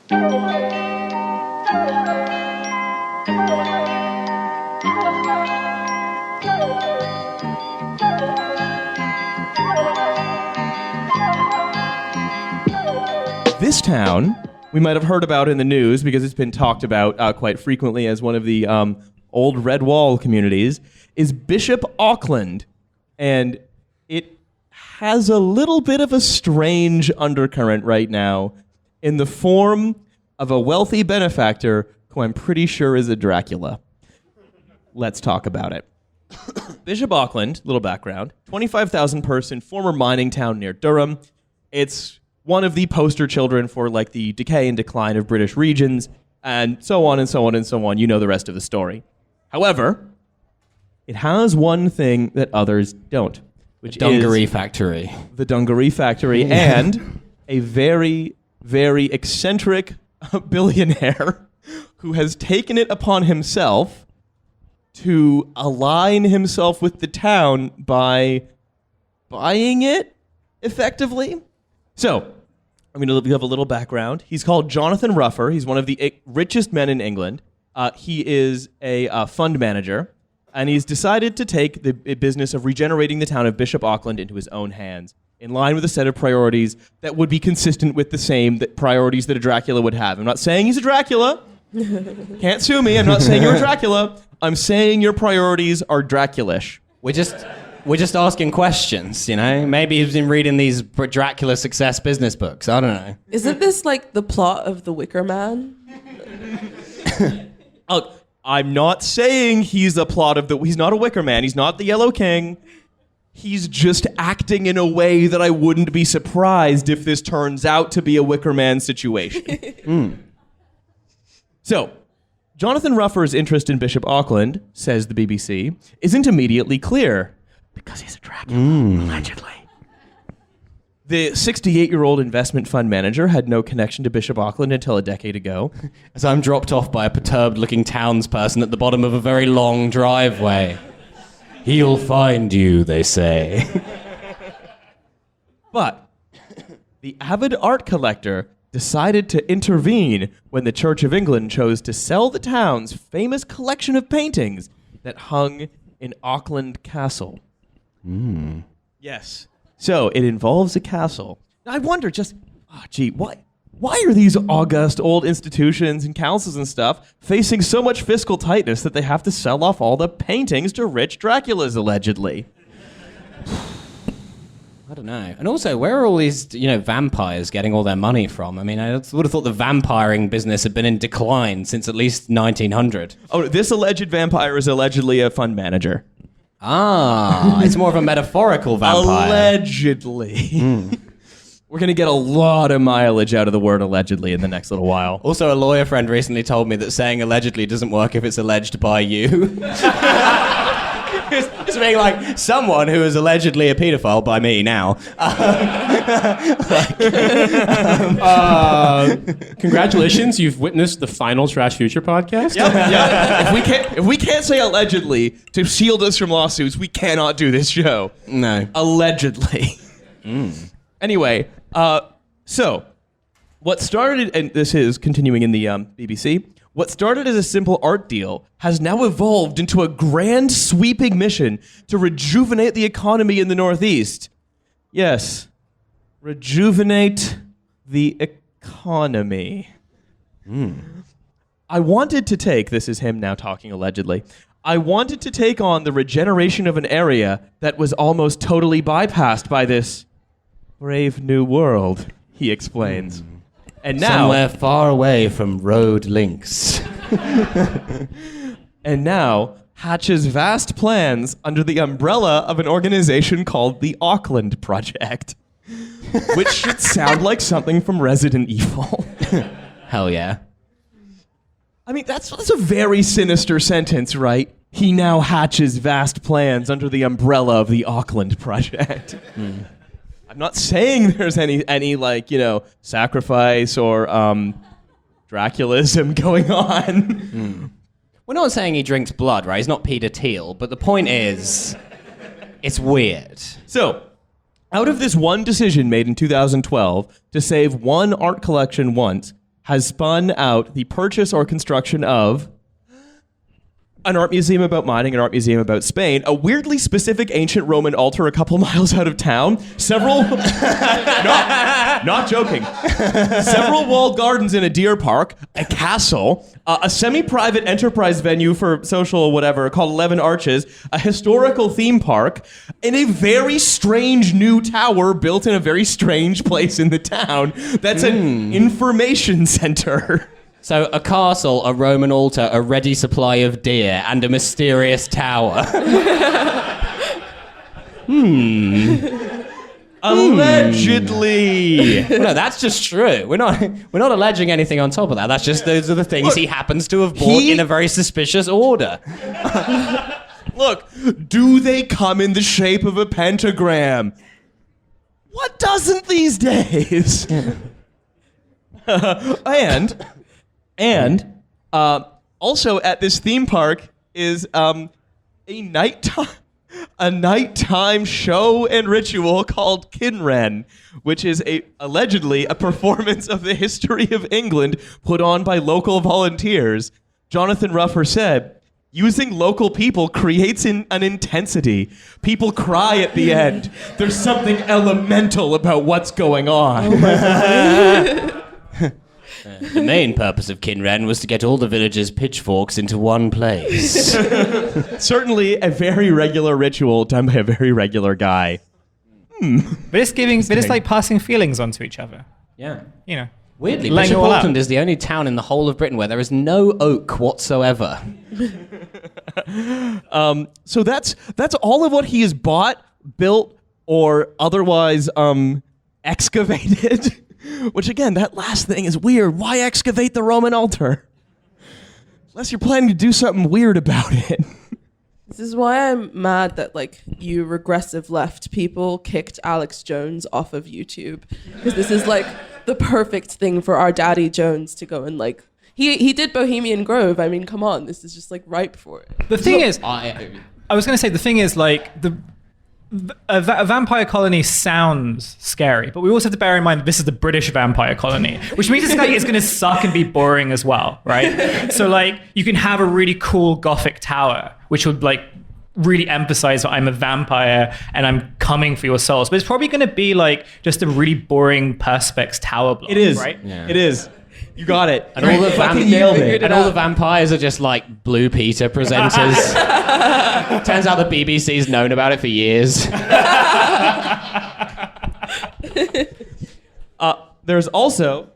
This town, we might have heard about in the news because it's been talked about quite frequently as one of the old Red Wall communities, is Bishop Auckland. And it has a little bit of a strange undercurrent right now in the form of a wealthy benefactor who I'm pretty sure is a Dracula. Let's talk about it. Bishop Auckland, little background, 25,000 person former mining town near Durham. It's one of the poster children for like the decay and decline of British regions, and so on and so on and so on. You know the rest of the story. However, it has one thing that others don't, which the dungaree factory. The dungaree factory, and a very, very eccentric billionaire who has taken it upon himself to align himself with the town by buying it, effectively. So, I'm going to give a little background. He's called Jonathan Ruffer. He's one of the richest men in England. He is a fund manager, and he's decided to take the business of regenerating the town of Bishop Auckland into his own hands, in line with a set of priorities that would be consistent with the same priorities that a Dracula would have. I'm not saying he's a Dracula. Can't sue me. I'm not saying you're a Dracula. I'm saying your priorities are Draculish. We're just asking questions, you know? Maybe he's been reading these Dracula success business books. I don't know. Isn't this like the plot of The Wicker Man? I'm not saying he's a plot of he's not a Wicker Man. He's not the Yellow King. He's just acting in a way that I wouldn't be surprised if this turns out to be a Wicker Man situation. So, Jonathan Ruffer's interest in Bishop Auckland, says the BBC, isn't immediately clear. Because he's a Dracula, allegedly. The 68-year-old investment fund manager had no connection to Bishop Auckland until a decade ago. As I'm dropped off by a perturbed-looking townsperson at the bottom of a very long driveway. He'll find you, they say. But the avid art collector decided to intervene when the Church of England chose to sell the town's famous collection of paintings that hung in Auckland Castle. Yes. So it involves a castle. I wonder why are these august old institutions and councils and stuff facing so much fiscal tightness that they have to sell off all the paintings to rich Draculas, allegedly? I don't know. And also, where are all these, vampires getting all their money from? I mean, I would have thought the vampiring business had been in decline since at least 1900. Oh, this alleged vampire is allegedly a fund manager. Ah, it's more of a metaphorical vampire. Allegedly. We're going to get a lot of mileage out of the word allegedly in the next little while. Also, a lawyer friend recently told me that saying allegedly doesn't work if it's alleged by you. It's being like, someone who is allegedly a paedophile by me now. Congratulations, you've witnessed the final Trashfuture podcast. Yeah. If we can't say allegedly to shield us from lawsuits, we cannot do this show. No. Allegedly. Anyway, so what started, and this is continuing in the BBC, what started as a simple art deal has now evolved into a grand sweeping mission to rejuvenate the economy in the Northeast. Yes, rejuvenate the economy. I wanted to take, this is him now talking allegedly, I wanted to take on the regeneration of an area that was almost totally bypassed by this brave new world, he explains. And now, somewhere far away from road links. And now hatches vast plans under the umbrella of an organization called the Auckland Project, which should sound like something from Resident Evil. Hell yeah. I mean, that's a very sinister sentence, right? He now hatches vast plans under the umbrella of the Auckland Project. I'm not saying there's any like, sacrifice or Draculism going on. We're not saying he drinks blood, right? He's not Peter Thiel, but the point is, it's weird. So, out of this one decision made in 2012 to save one art collection once, has spun out the purchase or construction of an art museum about mining, an art museum about Spain, a weirdly specific ancient Roman altar a couple miles out of town, several, not joking, several walled gardens in a deer park, a castle, a semi-private enterprise venue for social whatever called 11 Arches, a historical theme park, and a very strange new tower built in a very strange place in the town that's an information center. So a castle, a Roman altar, a ready supply of deer, and a mysterious tower. Allegedly. Well, no, that's just true. We're not alleging anything on top of that. That's just those are the things he happens to have bought in a very suspicious order. Look, do they come in the shape of a pentagram? What doesn't these days? And also at this theme park is a nighttime show and ritual called Kinren, which is allegedly a performance of the history of England put on by local volunteers. Jonathan Ruffer said, using local people creates an intensity. People cry at the end. There's something elemental about what's going on. Oh my God. The main purpose of Kinren was to get all the villagers' pitchforks into one place. Certainly a very regular ritual done by a very regular guy. But it's like passing feelings onto each other. Yeah. You know. Weirdly, laying Bishop it all out. Auckland is the only town in the whole of Britain where there is no oak whatsoever. So that's all of what he has bought, built, or otherwise excavated. Which again, that last thing is weird. Why excavate the Roman altar? Unless you're planning to do something weird about it. This is why I'm mad that you regressive left people kicked Alex Jones off of YouTube, because this is the perfect thing for our daddy Jones to go and he did Bohemian Grove. I mean, come on, this is just ripe for it. The thing is, I was going to say, the thing is a vampire colony sounds scary, but we also have to bear in mind this is the British vampire colony, which means it's going to suck and be boring as well, right? So you can have a really cool Gothic tower, which would really emphasize that I'm a vampire and I'm coming for your souls, but it's probably going to be just a really boring Perspex tower block. It is. Right? Yeah. It is. You got it. And all the nailed it. And all the vampires are just Blue Peter presenters. Turns out the BBC's known about it for years. There's also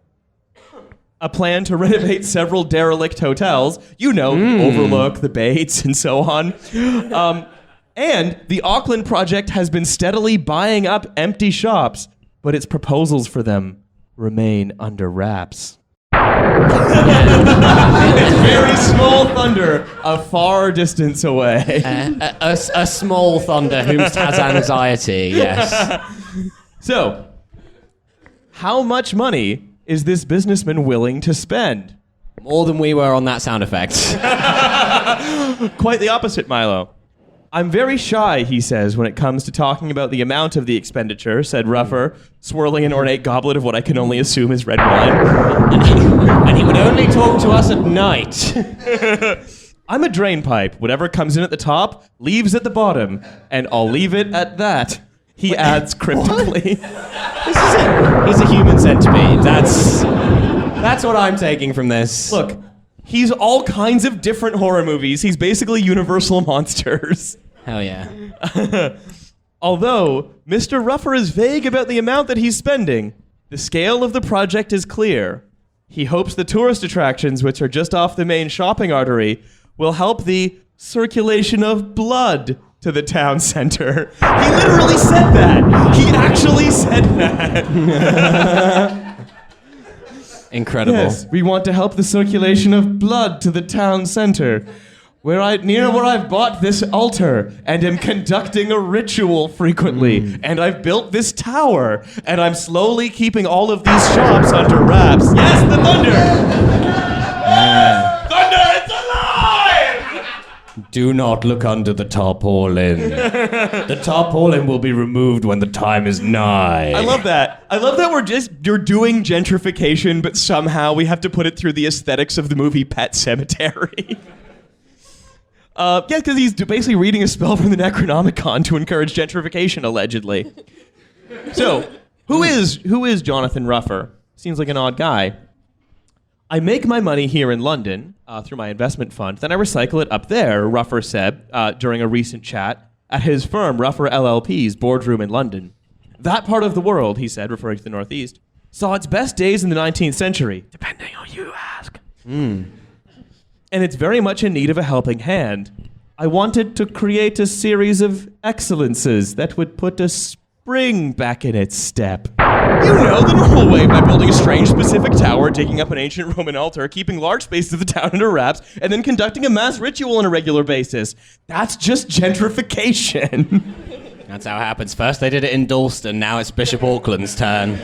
a plan to renovate several derelict hotels. Overlook, the Bates, and so on. And the Auckland project has been steadily buying up empty shops, but its proposals for them remain under wraps. Very small thunder, a far distance away. A small thunder who has anxiety, yes. So, how much money is this businessman willing to spend? More than we were on that sound effect. Quite the opposite, Milo. I'm very shy, he says, when it comes to talking about the amount of the expenditure, said Ruffer, swirling an ornate goblet of what I can only assume is red wine. And he would only talk to us at night. I'm a drain pipe. Whatever comes in at the top, leaves at the bottom. And I'll leave it at that, he adds cryptically. This is it. He's a human centipede. That's what I'm taking from this. Look, he's all kinds of different horror movies. He's basically Universal Monsters. Hell yeah. Although, Mr. Ruffer is vague about the amount that he's spending, the scale of the project is clear. He hopes the tourist attractions, which are just off the main shopping artery, will help the circulation of blood to the town center. He literally said that. He actually said that. Incredible. Yes, we want to help the circulation of blood to the town center, near where I've bought this altar and am conducting a ritual frequently, and I've built this tower, and I'm slowly keeping all of these shops under wraps. Yes, the thunder! Thunder, it's alive! Do not look under the tarpaulin. The tarpaulin will be removed when the time is nigh. I love that. I love that you're doing gentrification, but somehow we have to put it through the aesthetics of the movie Pet Sematary. Yeah, because he's basically reading a spell from the Necronomicon to encourage gentrification, allegedly. So, who is Jonathan Ruffer? Seems like an odd guy. I make my money here in London through my investment fund, then I recycle it up there, Ruffer said during a recent chat at his firm, Ruffer LLP's boardroom in London. That part of the world, he said, referring to the Northeast, saw its best days in the 19th century, depending on who you ask. And it's very much in need of a helping hand. I wanted to create a series of excellences that would put a spring back in its step. You know, the normal way, by building a strange specific tower, digging up an ancient Roman altar, keeping large spaces of the town under wraps, and then conducting a mass ritual on a regular basis. That's just gentrification. That's how it happens. First they did it in Dalston, now it's Bishop Auckland's turn.